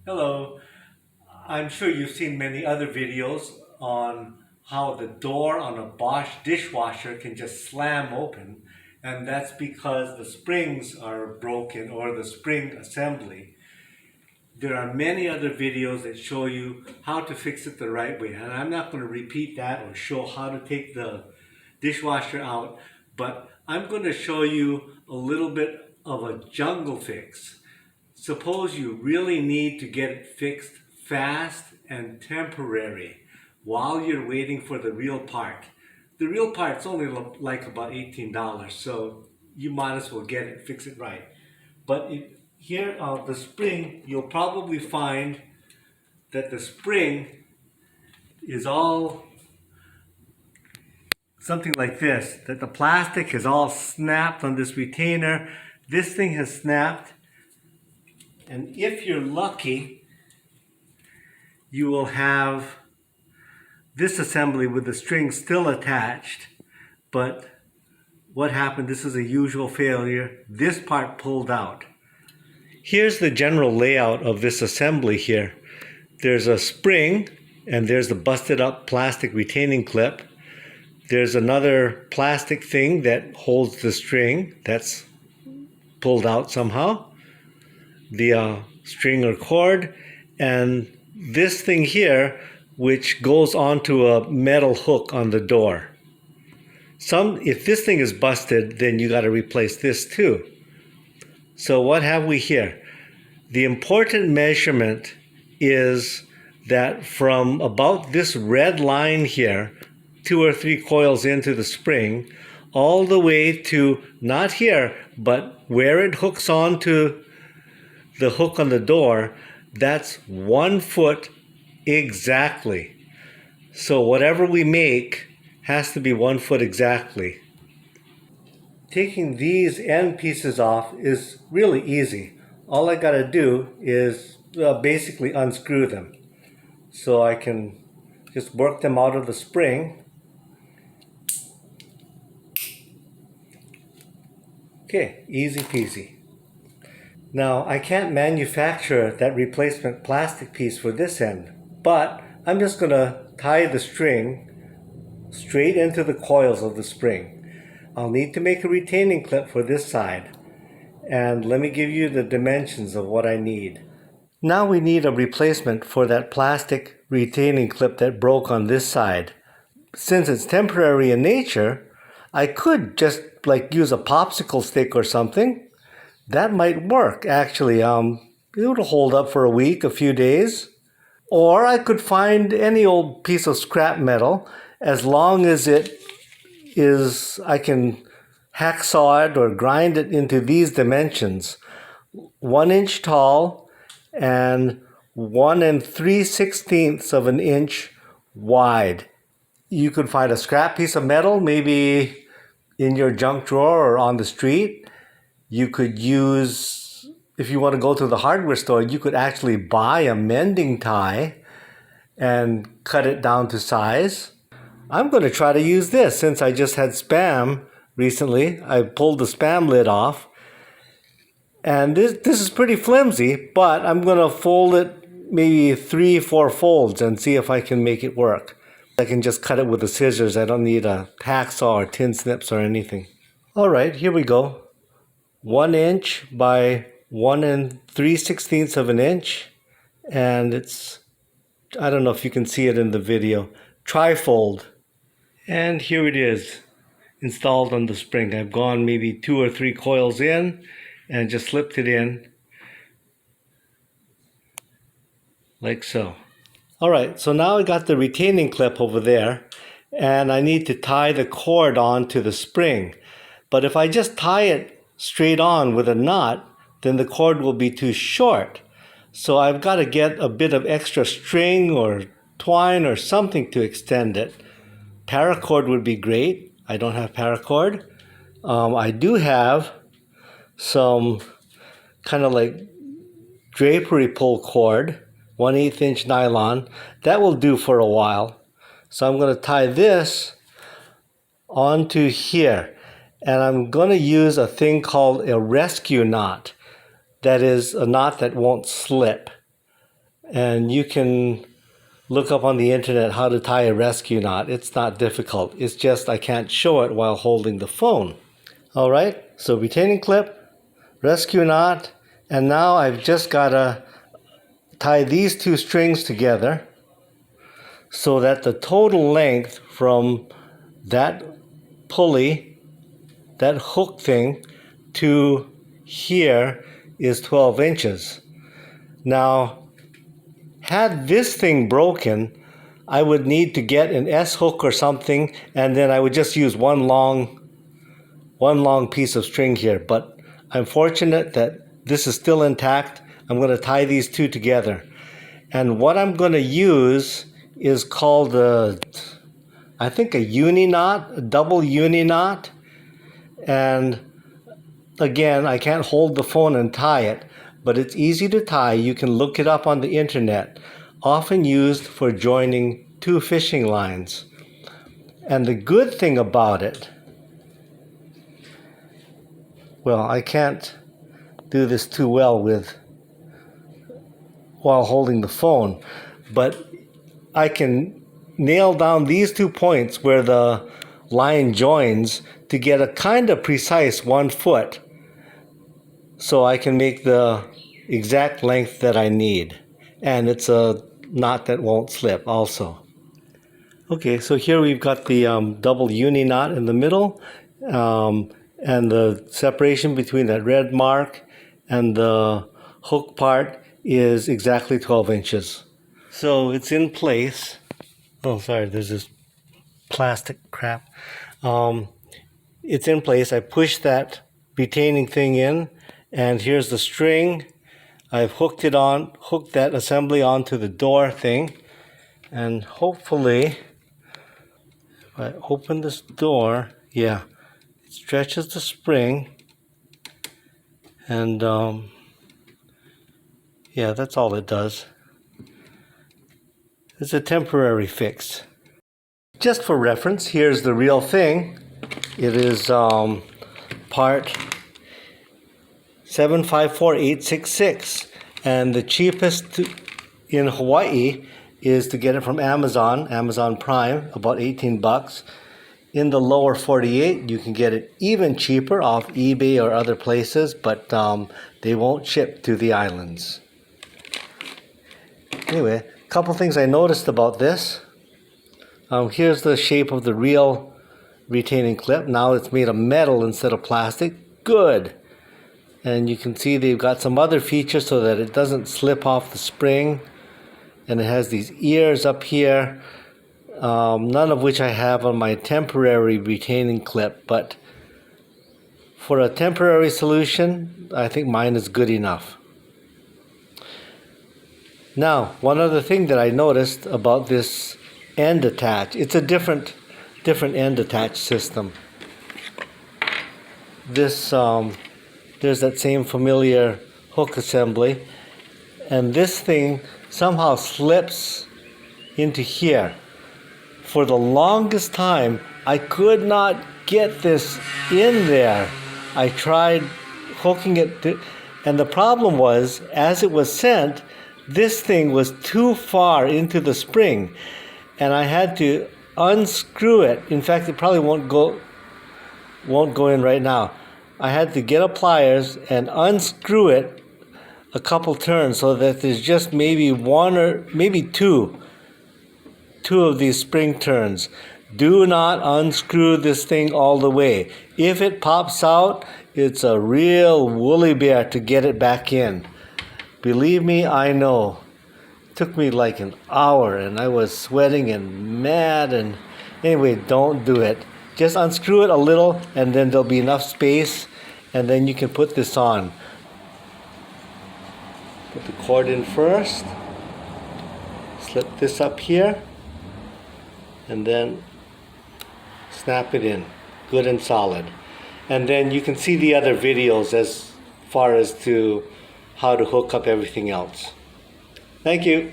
Hello. I'm sure you've seen many other videos on how the door on a Bosch dishwasher can just slam open, and that's because the springs are broken or the spring assembly. There are many other videos that show you how to fix it the right way, and I'm not going to repeat that or show how to take the dishwasher out, but I'm going to show you a little bit of a jungle fix. Suppose you really need to get it fixed fast and temporary while you're waiting for the real part. The real part's only like about $18, so you might as well get it, fix it right. But here, the spring, you'll probably find that the spring is all something like this, that the plastic is all snapped on this retainer. This thing has snapped, and if you're lucky, you will have this assembly with the string still attached. But what happened, this is a usual failure, this part pulled out. Here's the general layout of this assembly here. There's a spring, and there's the busted up plastic retaining clip. There's another plastic thing that holds the string that's pulled out somehow. The string or cord, and this thing here which goes onto a metal hook on the door. If this thing is busted, then you got to replace this too. So what have we here? The important measurement is that from about this red line here, 2 or 3 coils into the spring, all the way to, not here, but where it hooks onto the hook on the door, that's 1 foot exactly. So whatever we make has to be 1 foot exactly. Taking these end pieces off is really easy. All I gotta do is basically unscrew them. So I can just work them out of the spring. Okay, easy peasy. Now, I can't manufacture that replacement plastic piece for this end, but I'm just going to tie the string straight into the coils of the spring. I'll need to make a retaining clip for this side, and let me give you the dimensions of what I need. Now we need a replacement for that plastic retaining clip that broke on this side. Since it's temporary in nature, I could just use a popsicle stick or something. That might work, actually. It would hold up for a week, a few days. Or I could find any old piece of scrap metal, as long as I can hacksaw it or grind it into these dimensions. 1 inch tall and 1 3/16 of an inch wide. You could find a scrap piece of metal, maybe in your junk drawer or on the street. You could use, if you want to go to the hardware store, you could actually buy a mending tie and cut it down to size. I'm going to try to use this since I just had Spam recently. I pulled the Spam lid off. And this is pretty flimsy, but I'm going to fold it maybe 3-4 folds and see if I can make it work. I can just cut it with the scissors. I don't need a hacksaw or tin snips or anything. All right, here we go. 1 inch by 1 3/16 of an inch, and it's, I don't know if you can see it in the video, trifold. And here it is, installed on the spring. I've gone maybe 2 or 3 coils in and just slipped it in like so. All right, so now I got the retaining clip over there, and I need to tie the cord onto the spring. But if I just tie it straight on with a knot, then the cord will be too short. So I've got to get a bit of extra string or twine or something to extend it. Paracord would be great. I don't have paracord. I do have some kind of like drapery pull cord, 1/8 inch nylon. That will do for a while. So I'm going to tie this onto here. And I'm going to use a thing called a rescue knot. That is a knot that won't slip. And you can look up on the internet how to tie a rescue knot. It's not difficult. It's just I can't show it while holding the phone. All right, so retaining clip, rescue knot, and now I've just got to tie these two strings together so that the total length from that pulley, that hook thing, to here is 12 inches. Now, had this thing broken, I would need to get an S hook or something, and then I would just use one long piece of string here. But I'm fortunate that this is still intact. I'm going to tie these two together. And what I'm going to use is called I think a uni knot, a double uni knot. And again, I can't hold the phone and tie it, but it's easy to tie. You can look it up on the internet. Often used for joining two fishing lines. And the good thing about it, well, I can't do this too well while holding the phone, but I can nail down these 2 points where the line joins to get a kind of precise 1 foot, so I can make the exact length that I need. And it's a knot that won't slip also. Okay, so here we've got the double uni knot in the middle, and the separation between that red mark and the hook part is exactly 12 inches. So it's in place. Oh, sorry, there's this plastic crap. It's in place. I push that retaining thing in, and here's the string. I've hooked that assembly onto the door thing, and hopefully, if I open this door, yeah, it stretches the spring, and yeah, that's all it does. It's a temporary fix. Just for reference, here's the real thing. It is part 754866, and the cheapest in Hawaii is to get it from Amazon Prime, about 18 bucks. In the lower 48, you can get it even cheaper off eBay or other places, but they won't ship to the islands. Anyway, a couple things I noticed about this. Here's the shape of the real retaining clip. Now it's made of metal instead of plastic. Good. And you can see they've got some other features so that it doesn't slip off the spring. And it has these ears up here, none of which I have on my temporary retaining clip. But for a temporary solution, I think mine is good enough. Now, one other thing that I noticed about this end attach, it's a different end attach system. This there's that same familiar hook assembly, and this thing somehow slips into here. For the longest time, I could not get this in there. I tried hooking it and the problem was, as it was sent, this thing was too far into the spring, and I had to unscrew it. In fact, it probably won't go in right now. I had to get a pliers and unscrew it a couple turns so that there's just maybe one or maybe two of these spring turns. Do not unscrew this thing all the way. If it pops out, it's a real woolly bear to get it back in. Believe me, I know. It took me like an hour, and I was sweating and mad, and anyway, don't do it. Just unscrew it a little, and then there'll be enough space, and then you can put this on. Put the cord in first, slip this up here, and then snap it in, good and solid. And then you can see the other videos as far as to how to hook up everything else. Thank you.